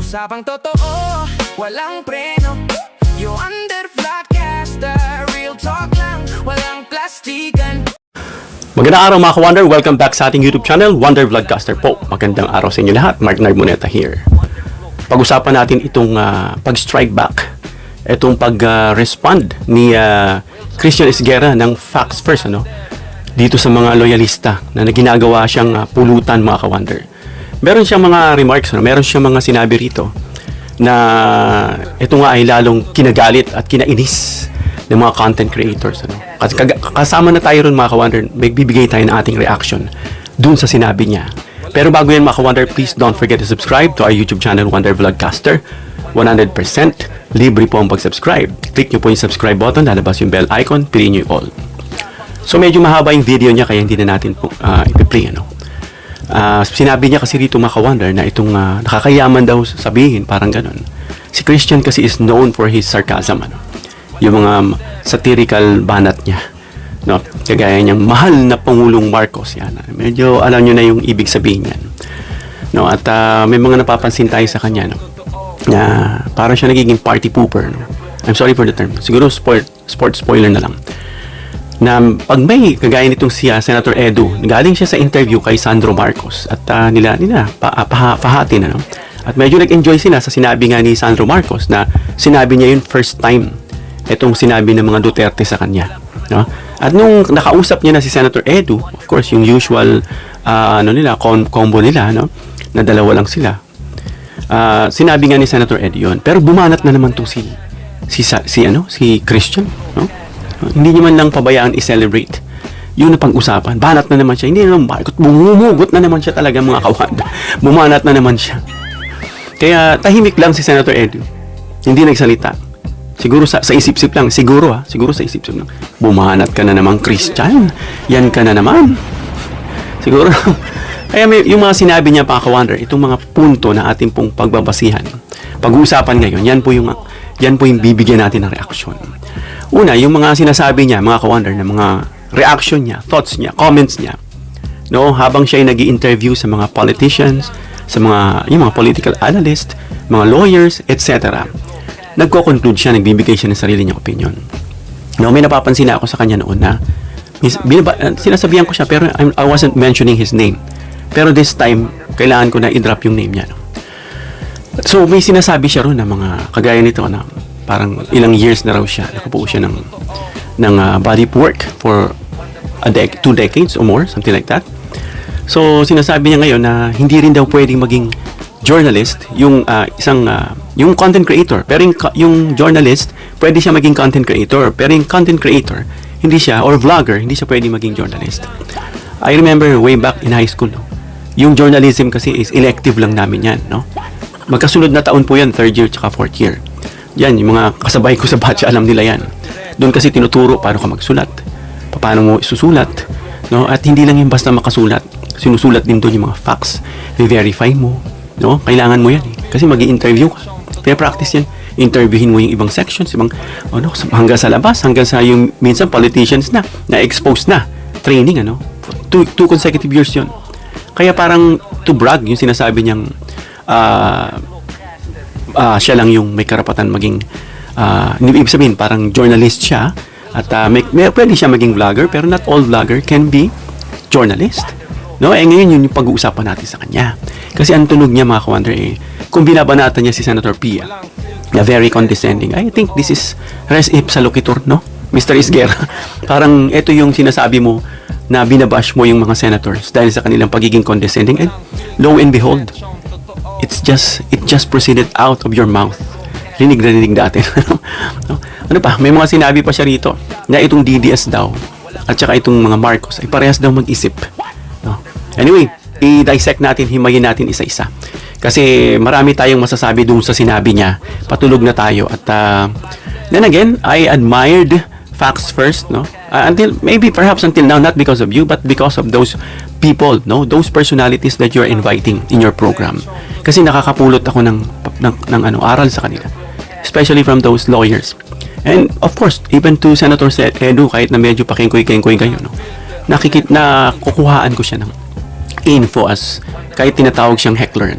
Usapang totoo, walang preno. You under vlogcaster, real talk lang, walang plastikan. Magandang araw mga ka-Wonder, welcome back sa ating YouTube channel, Wonder Vlogcaster po. Magandang araw sa inyo lahat, Mark Narboneta here. Pag-usapan natin itong pag-strike back, itong pag-respond ni Christian Esguerra ng Facts First, dito sa mga loyalista na ginagawa siyang pulutan mga ka-Wonder. Meron siyang mga remarks, meron siyang mga sinabi rito na ito nga ay lalong kinagalit at kinainis ng mga content creators. Kasama na tayo ron mga ka-Wonder, magbibigay tayo ng ating reaction dun sa sinabi niya. Pero bago yan mga ka-Wonder, please don't forget to subscribe to our YouTube channel, Wonder Vlogcaster. 100% libre po ang pag-subscribe. Click nyo po yung subscribe button, lalabas yung bell icon, piliin nyo yung all. So medyo mahaba yung video niya kaya hindi na natin po ipi-play. Sinabi niya kasi dito mga ka-Wonder na itong nakakayaman daw sabihin, parang ganun. Si Christian kasi is known for his sarcasm, yung mga satirical banat niya, kagaya niyang mahal na Pangulong Marcos, yan. Medyo alam niyo na yung ibig sabihin yan, at may mga napapansin tayo sa kanya, na parang siya nagiging party pooper, I'm sorry for the term, siguro sport spoiler na lang, na pag may kagaya nitong si Senator Edu, galing siya sa interview kay Sandro Marcos at nila pahatin, at medyo nag-enjoy sila sa sinabi nga ni Sandro Marcos na sinabi niya yun first time itong sinabi ng mga Duterte sa kanya, At nung nakausap niya na si Senator Edu, of course yung usual combo nila, na dalawa lang sila, sinabi nga ni Senator Edu yun, pero bumanat na naman tong si Christian, hindi niya man lang pabayaan i-celebrate yun na pag-usapan. Banat na naman siya, hindi naman bumugot na naman siya talaga mga kawanda. Bumanat na naman siya. Kaya tahimik lang si Senator Edu, hindi nagsalita. Siguro sa isip-isip lang, siguro sa isip-isip lang. Bumanat ka na naman, Christian. Yan ka na naman. Siguro. Kaya yung mga sinabi niya pa ka-Wonder, itong mga punto na ating pong pagbabasihan, pag-uusapan ngayon, yan po yung bibigyan natin ng reaksyon. Una, yung mga sinasabi niya, mga ka-Wonder, na mga reaction niya, thoughts niya, comments niya, habang siya ay nag-i-interview sa mga politicians, sa yung mga political analyst, mga lawyers, etc. Nagko-conclude siya, nagbibigay siya ng sarili niyang opinion. May napapansin na ako sa kanya noon na sinasabihan ko siya pero I wasn't mentioning his name. Pero this time, kailangan ko na i-drop yung name niya. So, may sinasabi siya ron na mga kagaya nito na parang ilang years na raw siya. Nakabuo siya ng body work for 2 decades or more, something like that. So, sinasabi niya ngayon na hindi rin daw pwedeng maging journalist yung yung content creator, pero yung journalist pwede siya maging content creator, pero yung content creator hindi siya, or vlogger hindi siya pwede maging journalist. I remember way back in high school, yung journalism kasi is elective lang namin yan, magkasunod na taon po yan, 3rd year tsaka 4th year. Yan, yung mga kasabay ko sa batch, alam nila yan. Doon kasi tinuturo paano ka magsulat, paano mo isusulat, at hindi lang yung basta makasulat, sinusulat din doon yung mga facts, i-verify mo, kailangan mo yan kasi magi-interview ka. Practice yan. Interviewin mo yung ibang sections, hanggang sa labas, hanggang sa yung minsan politicians na-expose na. Training, 2 consecutive years yun. Kaya parang to brag, yung sinasabi niyang siya lang yung may karapatan maging, ibig sabihin, parang journalist siya, at pwede siya maging vlogger, pero not all vlogger can be journalist. Ngayon yun yung pag-uusapan natin sa kanya. Kasi ang tunog niya mga ka-Wonder, kung binabanatan niya si Senator Pia, na very condescending, I think this is res ipsa loquitur, Mr. Esguerra. Parang ito yung sinasabi mo na binabash mo yung mga senators dahil sa kanilang pagiging condescending, and lo and behold, it just proceeded out of your mouth. Rinig na rinig natin. Ano pa? May mga sinabi pa siya rito na itong DDS daw at saka itong mga Marcos ay parehas daw mag-isip. Anyway, i-dissect natin, himayin natin isa-isa. Kasi marami tayong masasabi dun sa sinabi niya. Patulog na tayo. At then again, I admired Facts First, perhaps until now, not because of you, but because of those people, those personalities that you're inviting in your program. Kasi nakakapulot ako ng aral sa kanila. Especially from those lawyers. And of course, even to Senator Edu, kahit na medyo pakengkoy-kengkoy kayo, nakukuhaan ko siya ng info as kahit tinatawag siyang heckler,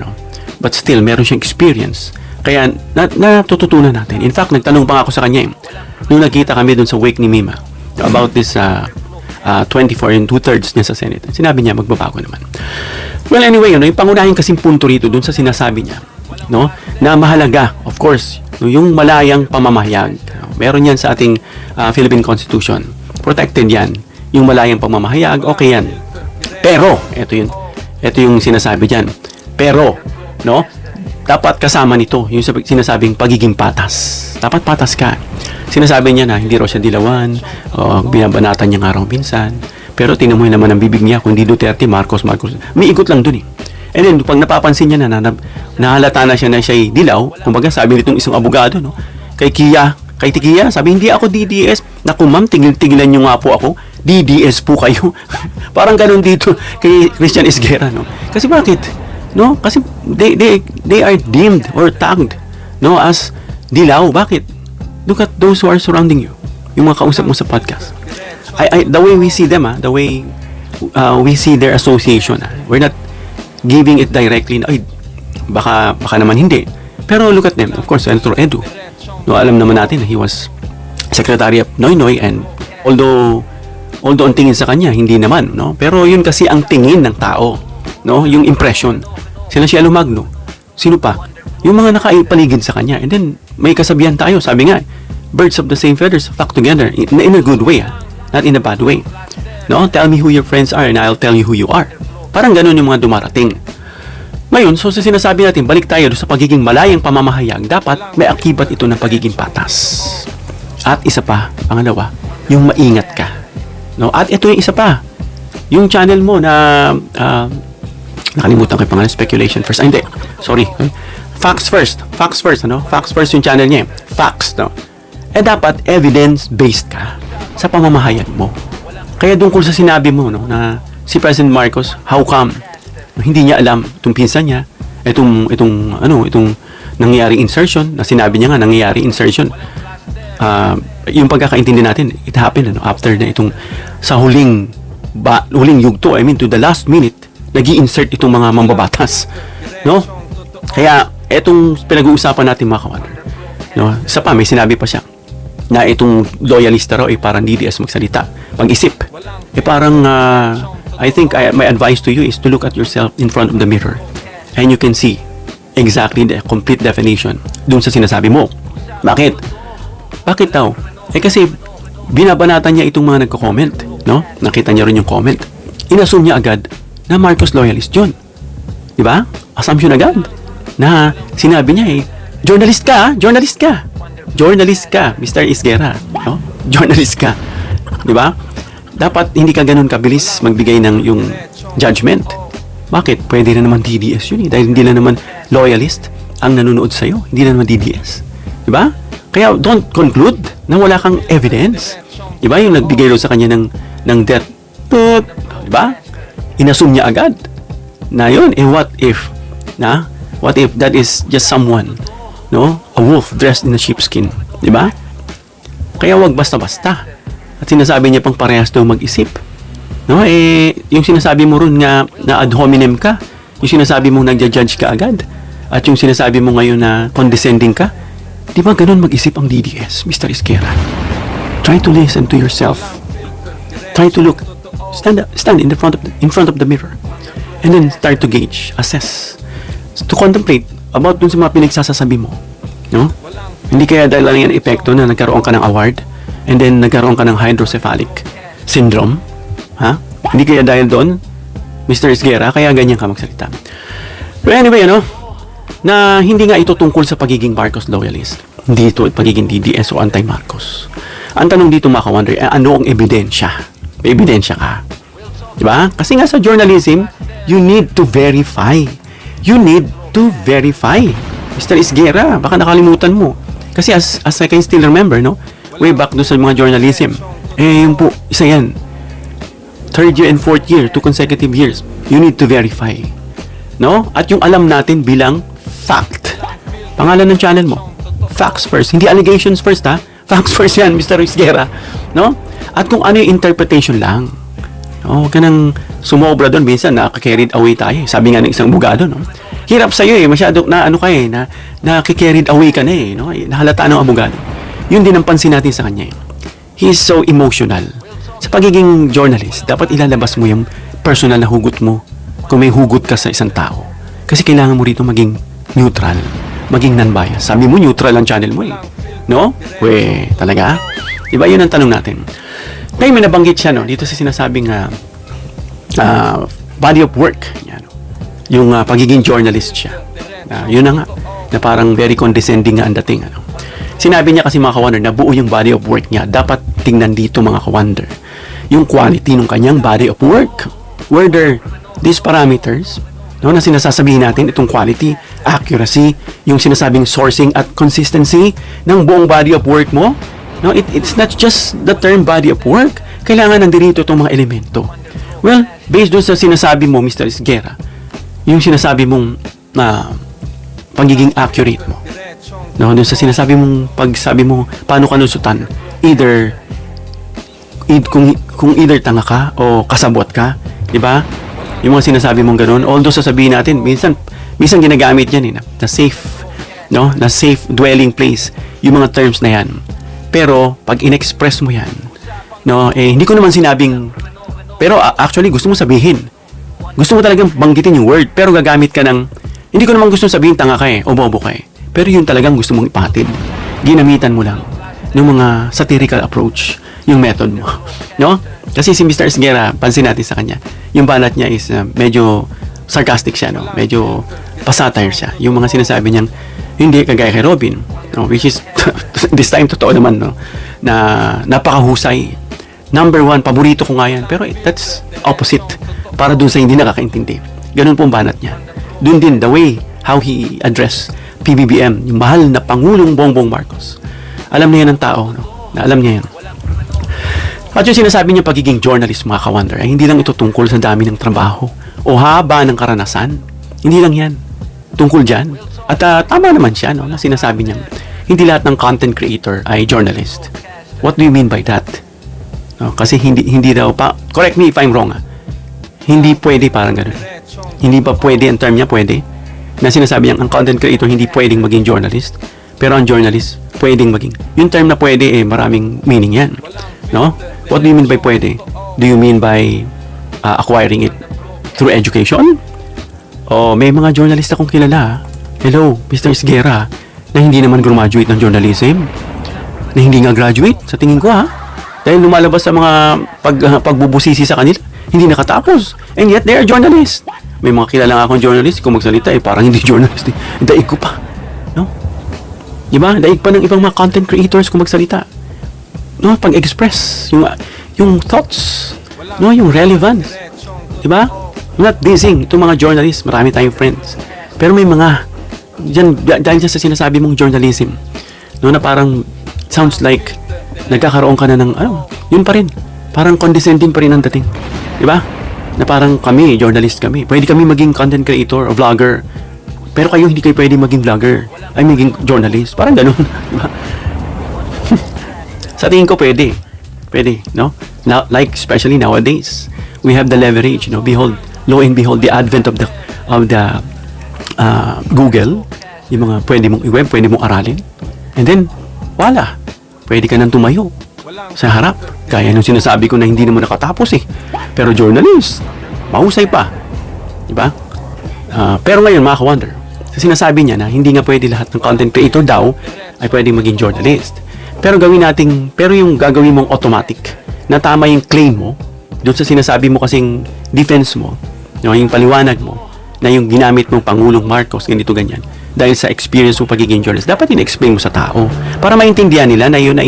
but still, meron siyang experience. Kaya, natututunan natin. In fact, nagtanong pa nga ako sa kanya, nung nakita kami dun sa wake ni Mima, about this 24 and 2/3 niya sa Senate. Sinabi niya, magbabago naman. Well, anyway, yung pangunahing kasing punto rito dun sa sinasabi niya, no, na mahalaga, of course, yung malayang pamamahayag. Meron yan sa ating Philippine Constitution. Protected yan. Yung malayang pamamahayag, okay yan. Pero, ito yung sinasabi dyan. Pero, no, dapat kasama nito yung sinasabing pagiging patas. Dapat patas ka. Sinasabi niya na hindi raw siya dilawan, binabanatan niya nga raw minsan. Pero tingnan mo naman ang bibig niya, kung hindi Duterte, Marcos. May ikot lang dun eh. And then, pag napapansin niya na nahalata na siya dilaw, kumbaga sabi nitong isang abogado, no, kay Tikia, sabi, hindi ako DDS. Naku ma'am, tigilan niyo nga po ako. DDS po kayo. Parang ganun dito kay Christian Esguerra, no? Kasi bakit? No? Kasi they are deemed or tagged, no, as dilaw. Bakit? Look at those who are surrounding you. Yung mga kausap mo sa podcast. The way we see them, the way we see their association, we're not giving it directly. Ay, baka naman hindi. Pero look at them. Of course, Senator Edu. No, alam naman natin na he was Secretary of Noynoy, and although ang tingin sa kanya, hindi naman, no? Pero yun kasi ang tingin ng tao, no? Yung impression. Sila si Alumagno. Sino pa? Yung mga nakapaligid sa kanya. And then, may kasabihan tayo. Sabi nga, birds of the same feathers flock together in a good way, not in a bad way. No? Tell me who your friends are and I'll tell you who you are. Parang ganun yung mga dumarating. Ngayon, so sa sinasabi natin, balik tayo sa pagiging malayang pamamahayag, dapat may akibat ito ng pagiging patas. At isa pa, pangalawa, yung maingat ka. No? At ito yung isa pa, yung channel mo na nakalimutan ko yung pangalan, speculation first. Hindi. Sorry. Facts first, ano? Facts first yung channel niya. Facts, no? Dapat evidence-based ka sa pamamahayag mo. Kaya tungkol sa sinabi mo, no, na si President Marcos, how come hindi niya alam itong pinsan niya, itong nangyaring insertion, na sinabi niya nga nangyayari insertion. Yung pagkakaintindi natin, it happened, ano, after na itong sa huling yugto, to the last minute, nag-i-insert itong mga mambabatas, no? Kaya etong pinag-uusapan natin, mga kawander, no, isa pa, may sinabi pa siya na itong loyalista raw parang DDS magsalita, mag-isip. Parang I think my advice to you is to look at yourself in front of the mirror and you can see exactly the complete definition dun sa sinasabi mo. Bakit daw? Kasi binabanatan niya itong mga nagko-comment, no? Nakita niya rin yung comment. Inassume niya agad na Marcos loyalist yun. Diba? Assumption agad. Na sinabi niya journalist ka, Mr. Esguerra. No? Journalist ka. Diba? Dapat hindi ka ganun kabilis magbigay ng yung judgment. Bakit? Pwede na naman DDS yun dahil hindi na naman loyalist ang nanonood sa'yo. Hindi na naman DDS. Diba? Kaya don't conclude na wala kang evidence. Diba? Yung nagbigay sa kanya ng death. Diba? Inassume niya agad na yun. What if that is just someone, no? A wolf dressed in a sheepskin. Diba? Kaya wag basta-basta. At sinasabi niya pang parehas daw mag-isip. No? Yung sinasabi mo ron nga na ad hominem ka, yung sinasabi mo nagja-judge ka agad, at yung sinasabi mo ngayon na condescending ka, di ba ganun mag-isip ang DDS, Mr. Esguerra? Try to listen to yourself. Try to look. Stand in front of the mirror. And then start to gauge, assess, to contemplate about dun sa mga pinagsasasabi mo. No? Hindi kaya dahil lang yan epekto na nagkaroon ka ng award and then nagkaroon ka ng hydrocephalic syndrome? Ha? Hindi kaya dahil doon, Mr. Esguerra, kaya ganyan ka magsalita. But anyway, na hindi nga ito tungkol sa pagiging Marcos loyalist. Hindi ito pagiging DDS o anti-Marcos. Ang tanong dito, mga ka-wonder, ano ang ebidensya? May ebidensya ka. Diba? Kasi nga sa journalism, you need to verify. Mr. Esguerra, baka nakalimutan mo. Kasi as I can still remember, no? Way back doon sa mga journalism, yun po, isa yan. Third year and fourth year, 2 consecutive years, you need to verify. No? At yung alam natin bilang fact. Pangalan ng channel mo, facts first. Hindi allegations first, ha? Facts first yan, Mr. Esguerra. No? At kung ano yung interpretation lang. Huwag ka nang sumobra doon. Minsan, nakakarried away tayo. Sabi nga ng isang bugado, no? Hirap sa'yo masyado na nakakarried away ka na no? Nahalata ng abogado. Yun din ang pansin natin sa kanya. He is so emotional. Sa pagiging journalist, dapat ilalabas mo yung personal na hugot mo kung may hugot ka sa isang tao. Kasi kailangan mo rito maging neutral, maging non-bias. Sabi mo, neutral ang channel mo No? Talaga? Diba yun ang tanong natin? Kaya may nabanggit siya dito sa sinasabing body of work. Yan, yung pagiging journalist siya. Yun na nga, na parang very condescending nga ang dating. Sinabi niya kasi mga ka-wonder na buo yung body of work niya. Dapat tingnan dito mga ka-wonder. Yung quality ng kanyang body of work. Whether these parameters, na sinasasabihin natin, itong quality, accuracy, yung sinasabing sourcing at consistency ng buong body of work mo. No, it's not just the term body of work. Kailangan nandito itong mga elemento. Well, based doon sa sinasabi mo, Mr. Esguerra, yung sinasabi mong pagiging accurate mo. No, doon sa sinasabi mong pagsabi mo paano ka nusutan, kung either tanga ka o kasabot ka, 'di ba? Yung mga sinasabi mong ganoon, although sasabihin natin minsan ginagamit yan na safe, na safe dwelling place, yung mga terms na yan. Pero pag inexpress mo yan, hindi ko naman sinabing, pero actually gusto mo sabihin, gusto mo talagang banggitin yung word, pero gagamit ka ng, hindi ko naman gusto sabihin tanga ka o bobo ka pero yun talagang gusto mong ipatid. Ginamitan mo lang ng mga satirical approach, yung method mo. Kasi si Mr. Esguerra, pansin natin sa kanya, yung banat niya is medyo sarcastic siya, medyo pasatire siya. Yung mga sinasabi niyang, hindi kagaya kay Robin, which is, this time, totoo naman, na napakahusay. Number 1, paborito ko nga yan. Pero that's opposite para dun sa hindi nakakaintindi. Ganun po ang banat niya. Dun din, the way how he addressed PBBM, yung mahal na Pangulong Bongbong Marcos. Alam niya yan ng tao, na alam niya yan. At yung sinasabi niya pagiging journalist, mga ka-wonder, ay hindi lang ito tungkol sa dami ng trabaho o haba ng karanasan. Hindi lang yan. Tungkol dyan. At tama naman siya, na sinasabi niya, hindi lahat ng content creator ay journalist. What do you mean by that? Kasi hindi daw pa, correct me if I'm wrong, hindi pwede parang ganun. Hindi pa pwede, ang term niya pwede, na sinasabi niya, ang content creator hindi pwedeng maging journalist, pero ang journalist pwedeng maging. Yung term na pwede, maraming meaning yan. What do you mean by pwede? Do you mean by acquiring it through education? O may mga journalist akong kilala, hello, Mr. Esguerra, na hindi naman graduate ng journalism, na hindi nga graduate, sa tingin ko dahil lumalabas sa mga pagbubusisi sa kanila, hindi nakatapos, and yet they are journalists. May mga kilala nga akong journalist, kung magsalita, parang hindi journalist, daig ko pa, diba? Daig pa ng ibang mga content creators kung magsalita, pag-express yung thoughts, yung relevance, diba? I'm not dissing itong mga journalists, marami tayong friends, pero may mga dahil sa sinasabi mong journalism, na parang sounds like nagkakaroon ka na ng yun pa rin, parang condescending pa rin ang dating, diba? Na parang kami, journalist kami, pwede kami maging content creator o vlogger, pero kayo hindi kayo pwede maging vlogger, ay maging journalist, parang ganun, diba? Sa tingin ko pwede, Now, like especially nowadays, we have the leverage, behold, lo and behold, the advent of the Google, yung mga pwede mong i-web, pwede mong aralin, and then wala, pwede ka nang tumayo sa harap, gaya nung sinasabi ko na hindi naman nakatapos pero journalist, mahusay pa, diba? Pero ngayon mga ka-wonder, sinasabi niya na hindi nga pwede lahat ng content creator daw ay pwedeng maging journalist. Pero yung gagawin mong automatic na tama yung claim mo doon sa sinasabi mo kasing defense mo, yung paliwanag mo na yung ginamit mong Pangulong Marcos, ganito ganyan, dahil sa experience mo pagiging journalist, dapat in-explain mo sa tao para maintindihan nila na yun ay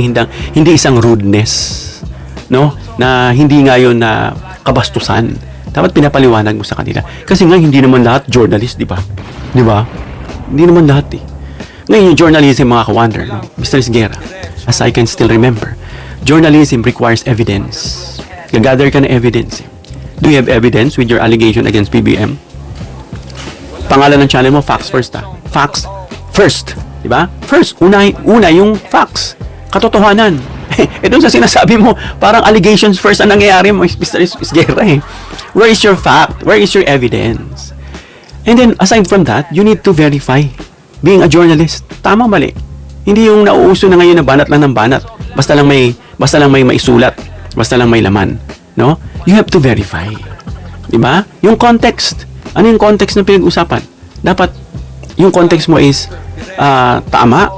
hindi isang rudeness, na hindi nga yun na kabastusan. Dapat pinapaliwanag mo sa kanila. Kasi nga hindi naman lahat journalist, di ba? Hindi naman lahat Ngayon yung journalism, mga ka-wonder, Mr. Esguerra, as I can still remember, journalism requires evidence. Gagather ka na evidence. Do you have evidence with your allegation against PBM? Pangalan ng channel mo, Facts First Facts First. Diba? First, una yung facts. Katotohanan. Doon sa sinasabi mo, parang allegations first ang nangyayari mo, Mr. Isguera eh. Where is your fact? Where is your evidence? And then, aside from that, you need to verify. Being a journalist, tama mali. Hindi yung nauuso na ngayon na banat lang ng banat. Basta lang may maisulat. Basta lang may laman. No? You have to verify. Diba? Yung context. Ano yung context na pinag-usapan? Dapat, yung context mo is tama,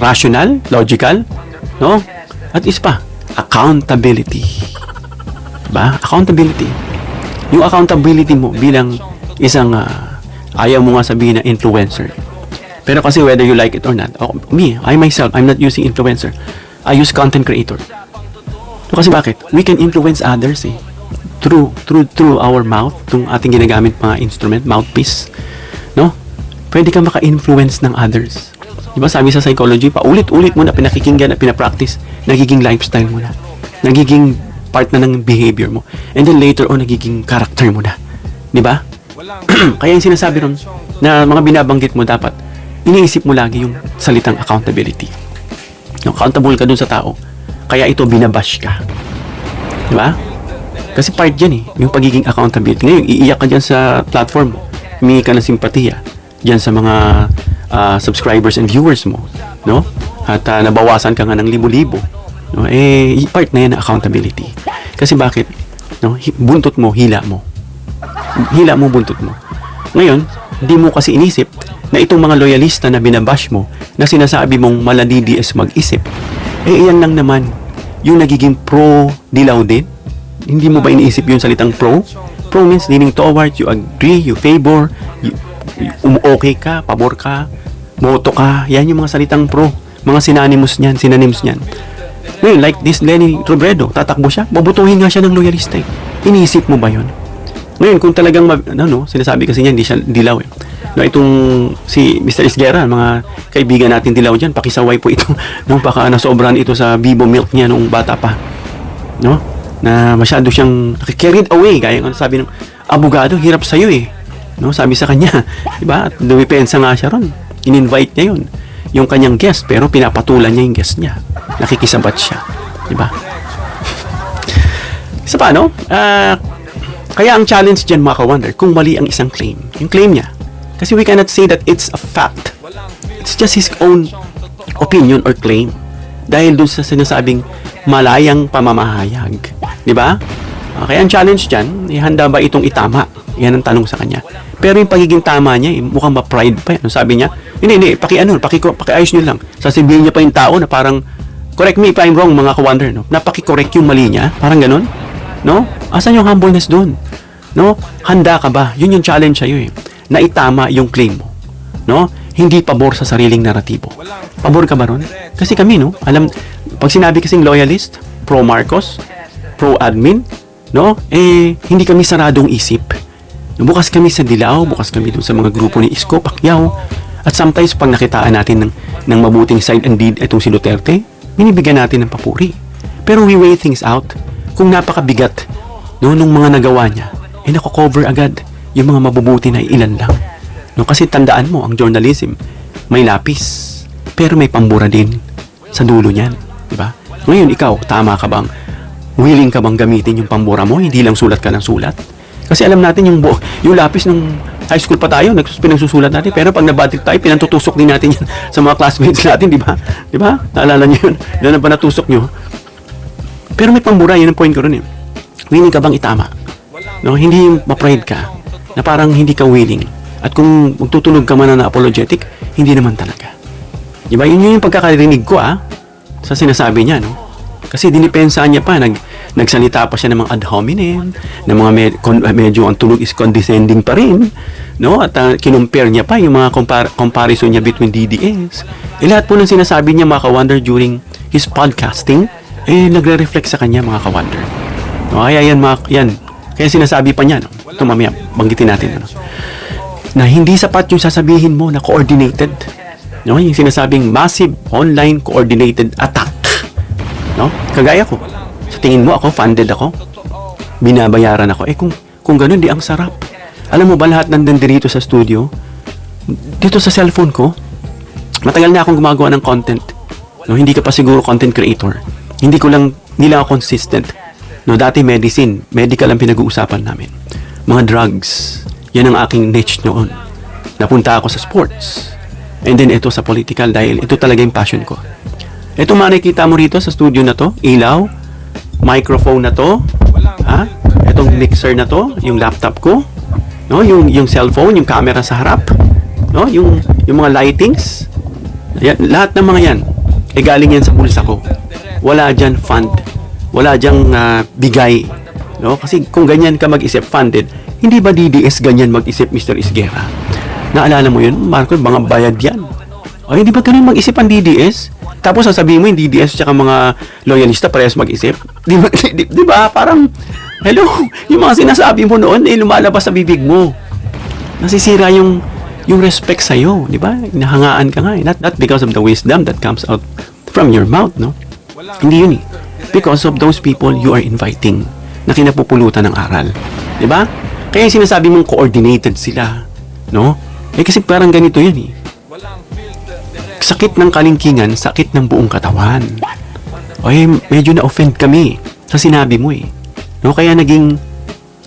rational, logical, no? At isa pa, accountability. Diba? Accountability. Yung accountability mo bilang isang ayaw mo nga sabihin na influencer. Pero kasi whether you like it or not, I myself, I'm not using influencer. I use content creator. So, kasi bakit? We can influence others eh. Through our mouth, itong ating ginagamit mga instrument, mouthpiece. No? Pwede ka maka-influence ng others. Diba sabi sa psychology, paulit-ulit mo na pinakikinggan at pinapractice, nagiging lifestyle mo na. Nagiging part na ng behavior mo. And then later on, nagiging character mo na. Diba? Kaya yung sinasabi ron, na mga binabanggit mo dapat, iniisip mo lagi yung salitang accountability. No, accountable ka dun sa tao. Kaya ito, binabash ka. Diba? Kasi part yan eh, yung pagiging accountability. Ngayon, iiyak ka dyan sa platform mo. Humingi ka ng simpatiya dyan sa mga subscribers and viewers mo. No? At nabawasan ka nga ng libo-libo. No? Part na yan na accountability. Kasi bakit? No? Buntot mo, hila mo. Hila mo, buntot mo. Ngayon, hindi mo kasi inisip na itong mga loyalista na binabash mo, na sinasabi mong maladidies mag-isip, iyan lang naman yung nagiging pro-dilaw din. Hindi mo ba iniisip yung salitang pro? Pro means leaning towards, you agree, you favor, okay ka, pabor ka, moto ka. Yan yung mga salitang pro. Mga synonyms niyan. Ngayon, like this Lenny Robredo, tatakbo siya, babutuhin nga siya ng loyalista eh. Iniisip mo ba yun? Ngayon, kung talagang, sinasabi kasi niya, hindi siya dilaw eh. No, itong si Mr. Isguera, mga kaibigan natin dilaw dyan, pakisaway po ito. No, baka nasobran ito sa Bibo milk niya nung bata pa. No? Na masyado siyang carried away. Gaya ng sabi ng abogado, hirap sa'yo eh. No, sabi sa kanya. Diba? At dumipensa nga siya ron. In-invite niya yun. Yung kanyang guest, pero pinapatulan niya yung guest niya. Nakikisabat siya. Diba? Isa pa, no? Kaya ang challenge dyan, mga ka-wonder, kung mali ang isang claim. Yung claim niya. Kasi we cannot say that it's a fact. It's just his own opinion or claim. Dahil dun sa sinasabing malayang pamamahayag. Diba? Kaya ang challenge dyan, handa ba itong itama? Yan ang tanong sa kanya. Pero yung pagiging tama niya, mukhang ma-pride pa yan. Sabi niya, hindi, pakiayos nyo lang. Sasabihin niya pa yung tao na parang, correct me if I'm wrong, mga ka-wonder, no? Napaki-correct yung mali niya. Parang ganun. No? Asan yung humbleness dun? No? Handa ka ba? Yun yung challenge sa'yo eh. Na itama yung claim mo. No? Hindi pabor sa sariling naratibo. Pabor ka ba ron? Kasi kami, no? Pag sinabi kasing loyalist, pro-Marcos, pro-admin, no? Hindi kami saradong isip. Bukas kami sa dilaw, bukas kami dun sa mga grupo ni Isko, Pacquiao. At sometimes, pag nakitaan natin ng mabuting side and deed itong si Duterte, binibigyan natin ng papuri. Pero we weigh things out. Kung napakabigat, no, nung mga nagawa niya, nako-cover agad yung mga mabubuti na ilan lang. No, kasi tandaan mo, ang journalism, may lapis, pero may pambura din sa dulo niyan. Diba? Ngayon, ikaw, tama ka bang? Willing ka bang gamitin yung pambura mo? Hindi lang sulat ka ng sulat? Kasi alam natin yung lapis ng high school pa tayo, pinagsusulat natin, pero pag nabatik tayo, pinantutusok din natin yan sa mga classmates natin, di ba? Di ba? Naalala niyo yun? Ilan na ba natusok niyo? Pero may pambura, yun ang point ko rin eh. Willing ka bang itama? No, hindi yung ma-pride ka na parang hindi ka willing. At kung magtutunog ka man na apologetic, hindi naman talaga. Diba? Yun yung pagkakarinig ko sa sinasabi niya, no? Kasi dinipensaan niya pa, nagsalita pa siya ng mga ad hominem, ng mga medyo ang tunog is condescending pa rin, no? At kinumpare niya pa yung mga comparison niya between DDS. Lahat po ng sinasabi niya, mga ka-wonder, during his podcasting, nagre-reflect sa kanya, mga ka-wonder. No? Kaya kaya sinasabi pa niya, no? Ito mamaya, banggitin natin, ano? Na hindi sapat yung sasabihin mo na coordinated. No? Yung sinasabing massive online coordinated attack. No? Kagaya ko. Sa tingin mo ako, funded ako. Binabayaran ako. Kung ganun, di ang sarap. Alam mo ba lahat nandun dito sa studio? Dito sa cellphone ko, matagal na akong gumagawa ng content. No? Hindi ka pa siguro content creator. hindi lang ako consistent. No, dati medical ang pinag-uusapan namin. Mga drugs, yan ang aking niche noon. Napunta ako sa sports. And then ito sa political dahil ito talaga yung passion ko. Ito makikita mo rito sa studio na to, ilaw, microphone na to, ha? Itong mixer na to, yung laptop ko, no, yung cellphone, yung camera sa harap, no, yung mga lightings, yan, lahat ng mga yan, galing yan sa bulsa ko. Wala dyan fund, wala dyan bigay, no, kasi kung ganyan ka mag-isip funded, hindi ba DDS ganyan mag-isip, Mr. Isguera? Naalala mo yun, Marco, mga bayad yan. O, hindi ba ganun mag-isip ang DDS? Tapos sasabihin mo yung DDS at mga loyalista parehas mag-isip? Di ba? Parang, hello, yung mga sinasabi mo noon, lumalabas sa bibig mo. Nasisira yung respect sa'yo, di ba? Nahangaan ka nga. Not because of the wisdom that comes out from your mouth, no? Hindi yun eh. Because of those people you are inviting na kinapupulutan ng aral. Di ba? Kaya sinasabi mong coordinated sila, no? Kasi parang ganito yan eh. Sakit ng kalingkingan, sakit ng buong katawan. Medyo na-offend kami sa sinabi mo eh. No, kaya naging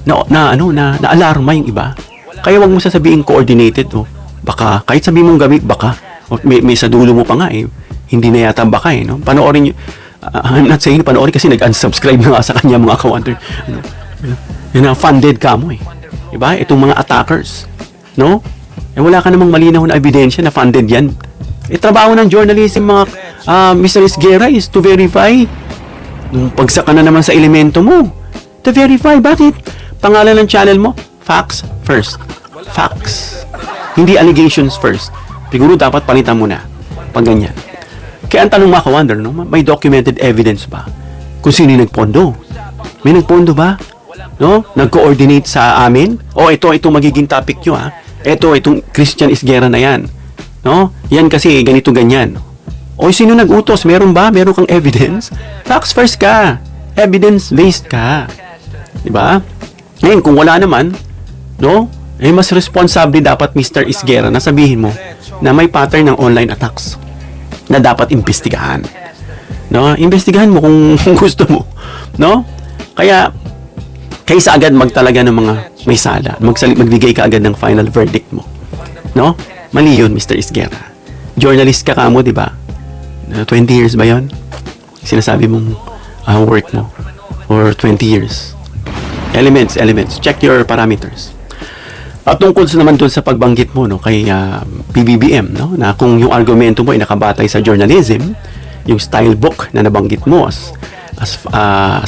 na-alarma yung iba. Kaya wag mo sasabihin coordinated, oh. Baka kahit sabihin mong gamit baka, may sa dulo mo pa nga eh. Hindi na yata baka eh, no? Panoorin niyo. I'm not saying panoorin kasi nag-unsubscribe na nga sa kanya mga kawanter. Funded ka mo eh. Diba? Itong mga attackers. No? Wala ka namang malinaw na ebidensya na funded yan. Trabaho ng journalism mga Mr. Isguera is to verify. Nung pagsaka na naman sa elemento mo, to verify. Bakit? Pangalan ng channel mo, facts first. Facts. Hindi allegations first. Siguro dapat palitan mo na. Pag ganyan. Kaya ang tanong mga ka-wonder, no? May documented evidence ba? Kung sino nagpondo? May nagpondo ba? No? Nag-coordinate sa amin? O ito magiging topic nyo ha? Itong Christian Isguera na yan. No? Yan kasi ganito ganyan. O sino nag-utos? Meron ba? Meron kang evidence? Facts first ka. Evidence-based ka. Diba? Ngayon, kung wala naman, no? Mas responsable dapat Mr. Isguera na sabihin mo na may pattern ng online attacks na dapat imbestigahan. No? Imbestigahan mo kung gusto mo. No? Kaya kaysa agad magtalaga ng mga may sala, magbigay ka agad ng final verdict mo. No? Mali yun, Mr. Isguera. Journalist ka mo, di ba? 20 years ba yun? Sinasabi mong work mo. Or 20 years. Elements. Check your parameters. At tungkol naman dun sa pagbanggit mo, no, kay PBBM, no, na kung yung argumento mo ay nakabatay sa journalism, yung style book na nabanggit mo as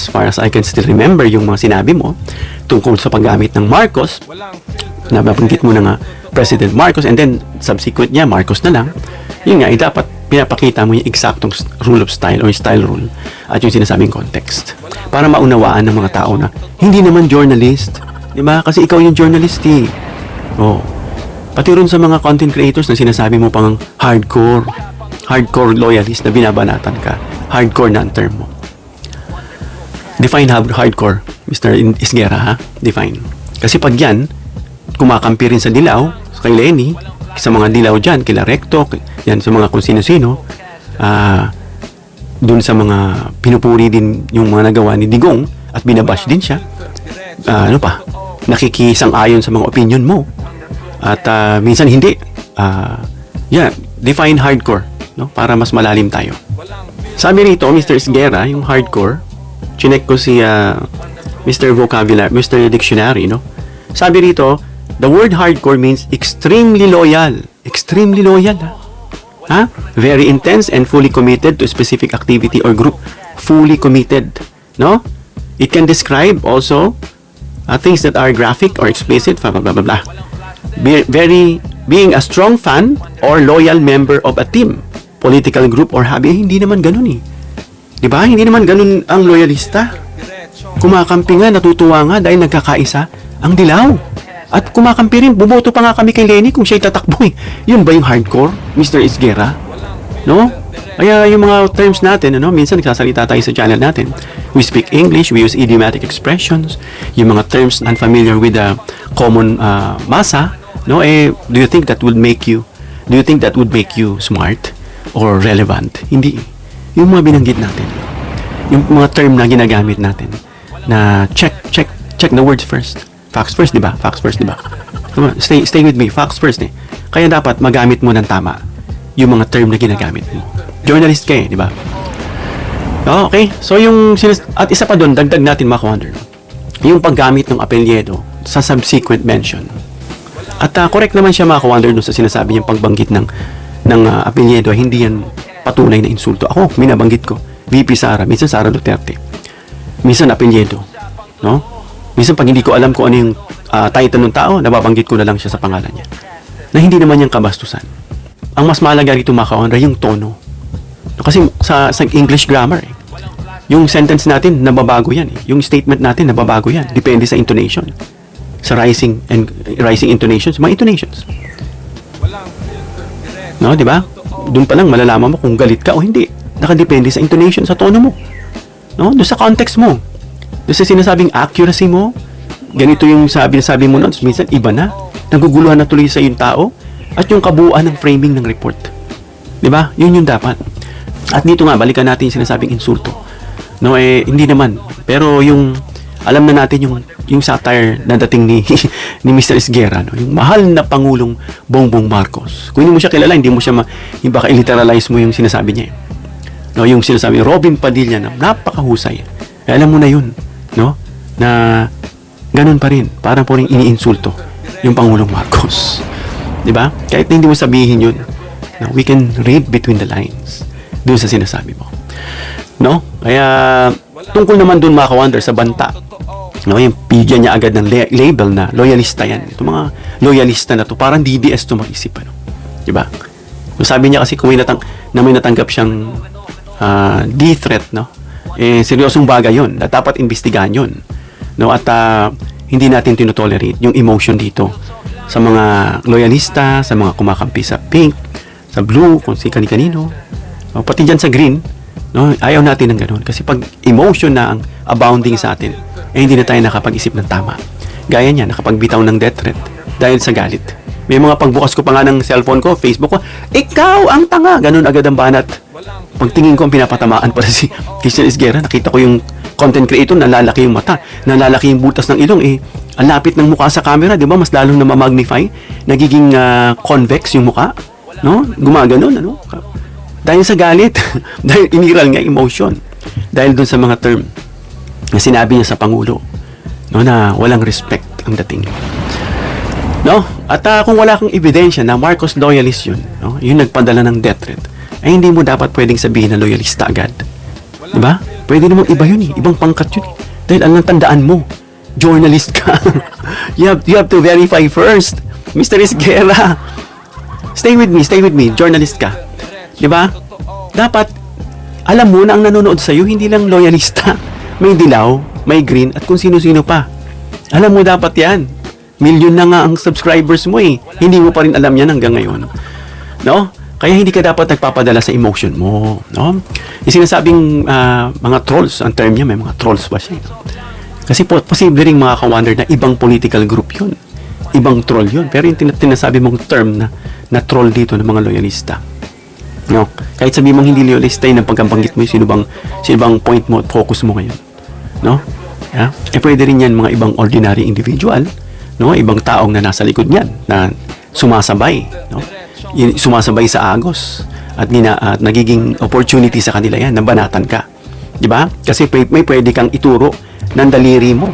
far as I can still remember yung mga sinabi mo tungkol sa paggamit ng Marcos, na nabanggit mo na nga President Marcos and then subsequent niya Marcos na lang, yun nga, dapat pinapakita mo yung eksaktong rule of style or style rule at yung sinasabing context para maunawaan ng mga tao na hindi naman journalist, di ba? Kasi ikaw yung journalist eh. Oh. Pati rin sa mga content creators na sinasabi mo pang hardcore loyalist na binabanatan ka, hardcore na ang term mo. Define hardcore, Mr. Isguera, ha? Define. Kasi pag yan, kumakampi rin sa dilaw, kay Lenny, sa mga dilaw dyan, kila Recto, yan sa mga kung sino-sino, dun sa mga pinupuri din yung mga nagawa ni Digong at binabash din siya, nakikisang-ayon sa mga opinion mo at minsan hindi. Define hardcore, no? Para mas malalim tayo. Sabi rito, Mr. Isguera, yung hardcore, chinek ko si Mr. Vocabulary, Mr. Dictionary, no? Sabi rito, the word hardcore means extremely loyal. Extremely loyal, ha? Very intense and fully committed to a specific activity or group. Fully committed, no? It can describe also things that are graphic or explicit, blah, blah, blah, blah. Being a strong fan or loyal member of a team, political group or hobby. Hindi naman ganun eh. Diba? Hindi naman ganun ang loyalista. Kumakampi nga, natutuwa nga dahil nagkakaisa ang dilaw. At kumakampi rin, buboto pa nga kami kay Lenny kung siya'y tatakbo eh. Yun ba yung hardcore, Mr. Isguera? No? Kaya yung mga terms natin, minsan nagsasalita tayo sa channel natin. We speak English, we use idiomatic expressions, yung mga terms unfamiliar with the common masa, no? Do you think that would make you smart or relevant? Hindi. Yung mga binanggit natin. Yung mga term na ginagamit natin na check the words first. Facts first, di ba? Facts first, di ba? Come on, stay with me. Facts first eh. Kaya dapat magamit mo ng tama yung mga term na ginagamit mo. Journalist ka eh, di ba? Okay. So at isa pa doon, dagdag natin mga ka-wonder, yung paggamit ng apelyido sa subsequent mention. At correct naman siya mga ka-wonder doon sa sinasabi niyang pagbanggit ng apelyido, hindi yan patunay na insulto. Ako, minabanggit ko. VP Sara, minsan Sara Duterte. Minsan apelyido. No? Minsan pag hindi ko alam kung ano yung title ng tao, nababanggit ko na lang siya sa pangalan niya. Na hindi naman yung kabastusan. Ang mas mahalaga rito mga ka-wonder, yung tono. Kasi sa English grammar yung sentence natin nababago yan eh. Yung statement natin nababago yan. Depende sa intonation. Sa rising intonations, mga intonations. No, di ba? Doon pa lang malalaman mo kung galit ka o hindi. Nakadepende sa intonation, sa tono mo. No? Doon sa context mo. Doon sa sinasabing accuracy mo. Ganito yung sabi mo noon. Minsan iba na. Naguguluhan na tuloy sa yung tao. At yung kabuuan ng framing ng report. Di ba? Yun yung dapat. At dito nga, balikan natin yung sinasabing insulto. No, hindi naman. Pero alam na natin yung satire na dating ni Mr. Esguerra, no? Yung mahal na Pangulong Bongbong Marcos. Kung hindi mo siya kilala, hindi mo siya baka i-literalize mo yung sinasabi niya. No, yung sinasabi, Robin Padilla na napakahusay. Alam mo na yun, no? Na ganun pa rin. Parang po rin iniinsulto yung Pangulong Marcos. Di ba? Kahit na hindi mo sabihin yun, no? We can read between the lines doon sa sinasabi mo. No? Kaya tungkol naman doon mga ka-wonder sa banta. No, yung bigyan niya agad ng label na loyalista yan. Itong mga loyalista na to, parang DDS to mag-isip, ano. 'Di ba? So, sabi niya kasi kung may natanggap siyang death threat, no? Seryosong bagay 'yon. Dapat imbestigahan 'yon. No, at hindi natin tinotolerate yung emotion dito sa mga loyalista, sa mga kumakampi sa pink, sa blue, kung si kani-kanino. O, pati dyan sa green. No, ayaw natin ng ganun kasi pag emotion na ang abounding sa atin, hindi na tayo nakapag-isip ng tama. Gaya niya, nakapagbitaw ng death threat dahil sa galit. May mga pagbukas ko pa nga ng cellphone ko, Facebook ko, ikaw ang tanga! Ganun agad ang banat. Pagtingin ko, ang pinapatamaan para si Christian Esguerra, nakita ko yung content creator, nalalaki yung mata, nalalaki yung butas ng ilong, ang lapit ng mukha sa camera, di ba? Mas lalong na ma-magnify, nagiging convex yung mukha, no? Gumaganon, ano? Dahil sa galit, dahil iniral nga emotion, dahil dun sa mga term na sinabi niya sa Pangulo, no, na walang respect ang dating. No? At kung wala kang ebidensya na Marcos loyalist yun, no, yung nagpadala ng death threat, ay hindi mo dapat pwedeng sabihin na loyalista agad. Diba? Pwede namang iba yun ibang pangkat yun Dahil ang tandaan mo, journalist ka. you have to verify first. Mr. Esguerra, stay with me, journalist ka. Diba? Dapat, alam mo na ang nanonood sa'yo, hindi lang loyalista. May dilaw, may green, at kung sino-sino pa. Alam mo dapat yan. Milyon na nga ang subscribers mo eh. Hindi mo pa rin alam yan hanggang ngayon. No? Kaya hindi ka dapat nagpapadala sa emotion mo. No? Yung sinasabing mga trolls, ang term niya, may mga trolls pa siya. Kasi posible rin mga ka-wonder na ibang political group yun. Ibang troll yun. Pero yung tinasabi mong term na troll dito ng mga loyalista. No? Kahit sabi mong hindi loyalista yun ang pagkabanggit mo, sino bang point mo at focus mo ngayon. No? Yeah? Pwede rin yan mga ibang ordinary individual, no? Ibang taong na nasa likod niyan, na sumasabay, no? Sumasabay sa agos at nagiging opportunity sa kanila yan, nabanatan ka. Di ba? Kasi may pwede kang ituro ng daliri mo,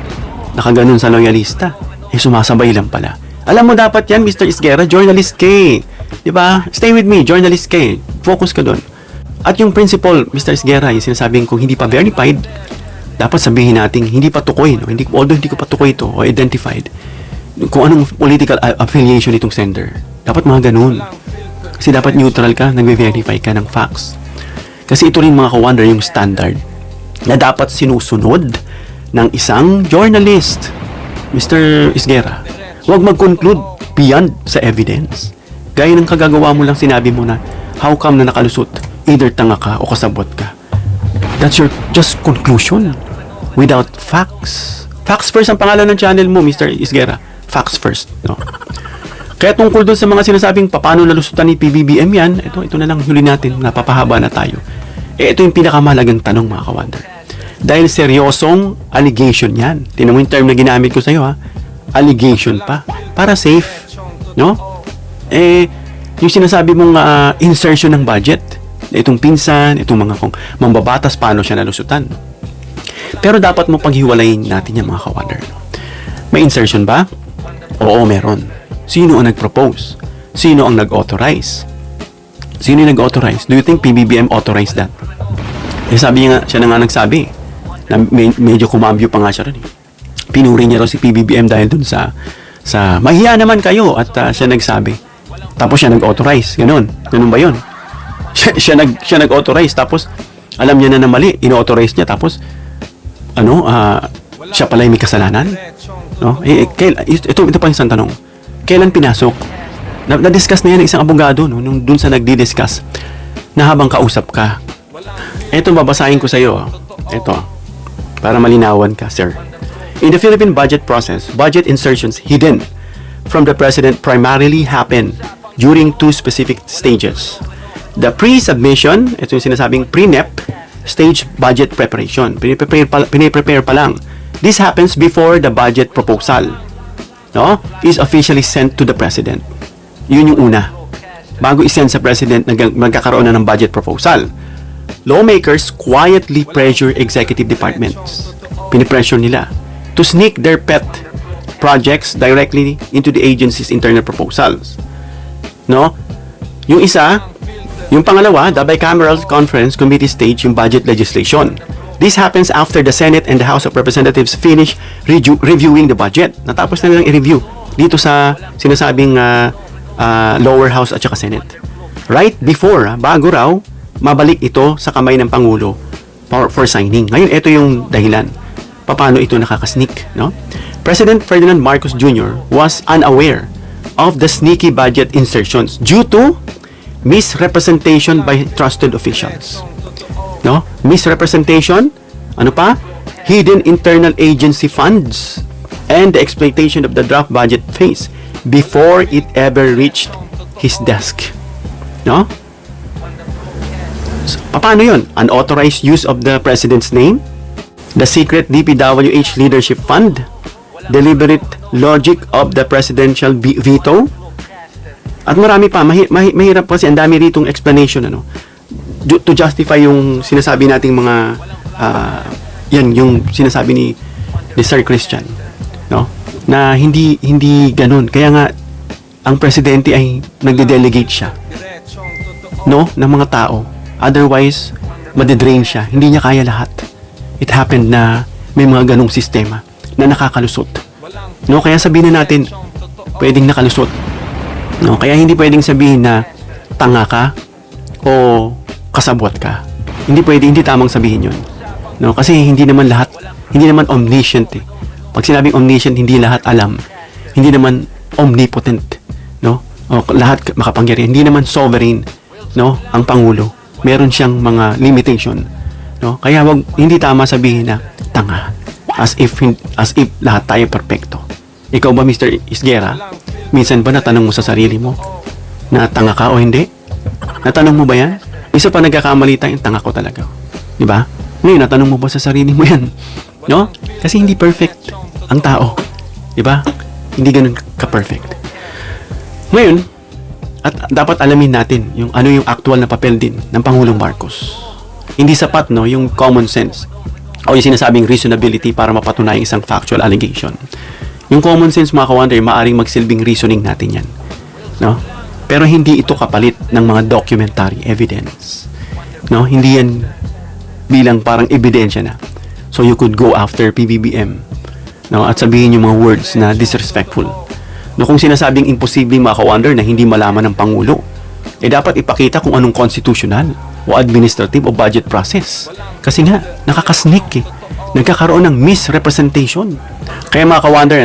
nakaganon sa loyalista, sumasabay lang pala. Alam mo dapat yan, Mr. Esguerra, journalist ka eh. Di ba? Stay with me, journalist ka eh. Focus ka doon. At yung principle, Mr. Esguerra, yung sinasabing kung hindi pa verified, dapat sabihin natin, hindi pa tukoy, no? Although hindi ko pa tukoy ito o identified, kung anong political affiliation itong sender. Dapat mga ganun. Kasi dapat neutral ka, nagbe-verify ka ng facts. Kasi ito rin mga ka-wonder yung standard na dapat sinusunod ng isang journalist. Mr. Esguerra, huwag mag-conclude beyond sa evidence. Gaya ng kagagawa mo lang, sinabi mo na, how come na nakalusot? Either tanga ka o kasabot ka. That's your just conclusion without facts. Facts first ang pangalan ng channel mo, Mr. Esguerra. Facts first. No? Kaya tungkol doon sa mga sinasabing paano nalusutan ni PBBM yan, ito na lang huli natin, napapahaba na tayo. Ito yung pinakamahalagang tanong mga ka-wonder. Dahil seryosong allegation yan. Tingnan mo yung term na ginamit ko sa'yo, ha? Allegation pa. Para safe. No? Yung sinasabi mong insertion ng budget, itong pinsan, itong mga kung mambabatas, paano siya nalusutan. Pero dapat mo paghiwalayin natin yung mga ka-wonder. May insertion ba? Oo, meron. Sino ang nag-propose? Sino ang nag-authorize? Sino yung nag-authorize? Do you think PBBM authorized that? Sabi niya, siya na nga nagsabi na medyo kumambyo pa nga siya rin. Pinuri niya raw si PBBM dahil dun sa mahiya naman kayo at siya nagsabi. Tapos siya nag-authorize. Ganun ba yun? Siya nag-authorize tapos alam niya na mali. In-authorize niya tapos siya pala yung may kasalanan. No? Ito pa isang tanong. Kailan pinasok? Na-discuss na yan ng isang abogado nung dun sa nagdi-discuss na habang kausap ka. Ito babasahin ko sa iyo. Ito. Para malinawan ka, sir. In the Philippine budget process, budget insertions hidden from the president primarily happen during two specific stages. The pre-submission, ito yung sinasabing pre-NEP stage budget preparation. Piniprepare pa lang. This happens before the budget proposal, no, is officially sent to the president. Yun yung una. Bago isend sa president, magkakaroon na ng budget proposal. Lawmakers quietly pressure executive departments. Pinipressure nila to sneak their pet projects directly into the agency's internal proposals. No? Yung isa, yung pangalawa, the bicameral conference committee stage yung budget legislation. This happens after the Senate and the House of Representatives finish reviewing the budget. Natapos na nilang i-review dito sa sinasabing lower house at saka Senate. Right before, bago raw mabalik ito sa kamay ng Pangulo for signing. Ngayon, ito yung dahilan. Paano ito nakakasneak, no? President Ferdinand Marcos Jr. was unaware of the sneaky budget insertions due to misrepresentation by trusted officials. No? Misrepresentation, ano pa? Hidden internal agency funds and the exploitation of the draft budget phase before it ever reached his desk. No? So, paano yun? Unauthorized use of the president's name, the secret DPWH leadership fund, deliberate logic of the presidential veto, at marami pa. Mahirap kasi, ang dami ritong explanation to justify yung sinasabi nating mga yan yung sinasabi ni Sir Christian, no, na hindi ganun. Kaya nga ang presidente ay nagde-delegate siya, no, ng mga tao. Otherwise, madidrain siya. Hindi niya kaya lahat. It happened na may mga ganong sistema na nakakalusot. No, kaya sabihin na natin, pwedeng nakalusot. No, kaya hindi pwedeng sabihin na tanga ka o kasabwat ka. Hindi tamang sabihin 'yon. No, kasi hindi naman omniscient eh. Pag sinabing omniscient, hindi lahat alam. Hindi naman omnipotent, no? O lahat makapangyarihan. Hindi naman sovereign, no, ang pangulo. Meron siyang mga limitation, no? Kaya hindi tama sabihin na tanga as if lahat tayo perpekto. Ikaw ba, Mr. Isguera, minsan ba natanong mo sa sarili mo na tanga ka o hindi? Natanong mo ba yan? Isa pa nagkakamali tayo, tanga ko talaga. Di ba? Ngayon, natanong mo ba sa sarili mo yan? No? Kasi hindi perfect ang tao. Di ba? Hindi ganun ka-perfect. Ngayon, at dapat alamin natin yung actual na papel din ng Pangulong Marcos. Hindi sapat, no, yung common sense o yung sinasabing reasonability para mapatunay isang factual allegation. Yung common sense, mga ka-wonder, maaring magsilbing reasoning natin yan, no? Pero hindi ito kapalit ng mga documentary evidence, no? Hindi yan bilang parang ebidensya na. So you could go after PBBM, no, at sabihin yung mga words na disrespectful. No, kung sinasabing imposible, mga ka-wonder, na hindi malaman ng Pangulo, dapat ipakita kung anong constitutional o administrative o budget process. Kasi nga, nakakasneak eh. Nagkakaroon ng misrepresentation. Kaya mga ka-wonder,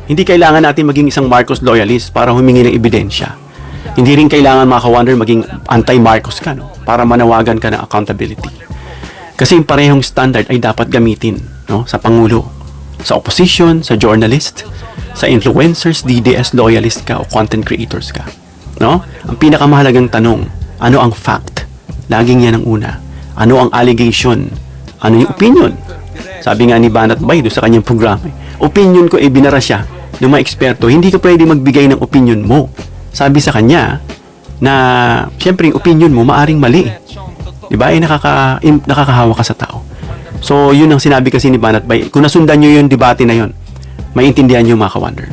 hindi kailangan natin maging isang Marcos loyalist para humingi ng ebidensya. Hindi rin kailangan, mga ka-wonder, maging anti-Marcos ka, no, para manawagan ka ng accountability. Kasi yung parehong standard ay dapat gamitin, no, sa Pangulo, sa opposition, sa journalist, sa influencers, DDS loyalist ka o content creators ka, no? Ang pinakamahalagang tanong, ano ang fact? Laging yan ang una. Ano ang allegation? Ano yung opinion? Sabi nga ni Banat Bay doon sa kanyang programa, opinion ko ay binara siya ng mga eksperto. Hindi ka pwede magbigay ng opinion mo. Sabi sa kanya na siyempre yung opinion mo maaring mali. Diba? Ay nakakahawa ka sa tao. So, yun ang sinabi kasi ni Banat Bay. Kung nasundan nyo yung debate na yun, maintindihan nyo mga ka-wonder.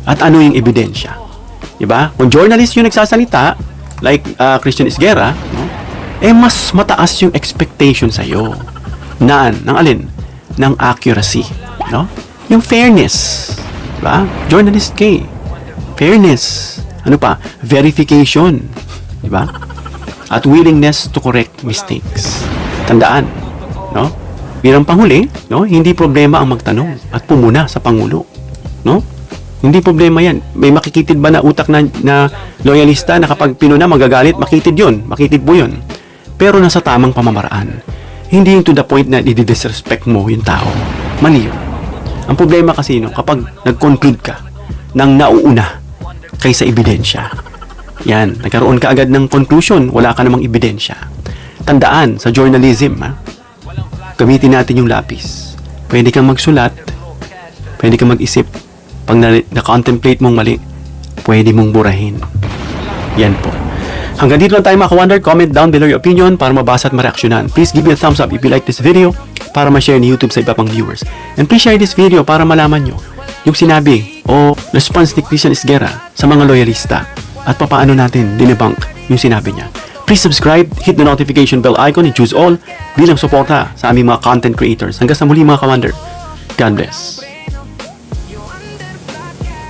At ano yung ebidensya? Diba? Kung journalist yung nagsasalita, like Christian Esguerra, no? Mas mataas yung expectation sa'yo. Ng alin? Ng accuracy. No? Yung fairness. Diba? Journalist kay. Fairness. Ano pa? Verification. Diba? At willingness to correct mistakes. Tandaan. No? Bilang panghuli, no? Hindi problema ang magtanong at pumuna sa Pangulo. No? Hindi problema yan. May makikitid ba na utak na loyalista na kapag pinuna magagalit, makitid yun. Makitid po yun. Pero nasa tamang pamamaraan. Hindi yung to the point na i-disrespect mo yung tao. Mali yun. Ang problema kasi kapag nag-conclude ka ng nauuna kaysa ebidensya. Yan, nagkaroon ka agad ng conclusion, wala ka namang ebidensya. Tandaan, sa journalism, gamitin natin yung lapis. Pwede kang magsulat, pwede kang mag-isip. Pag na-contemplate mong mali, pwede mong burahin. Yan po. Hanggang dito lang tayo mga ka-wonder. Comment down below your opinion para mabasa at mareaksyonan. Please give me a thumbs up if you like this video para ma-share ni YouTube sa iba pang viewers. And please share this video para malaman nyo yung sinabi o response ni Christian Esguerra sa mga loyalista at papaano natin dinebunk yung sinabi niya. Please subscribe, hit the notification bell icon and choose all bilang suporta sa aming mga content creators. Hanggang sa muli mga ka-wonder. God bless.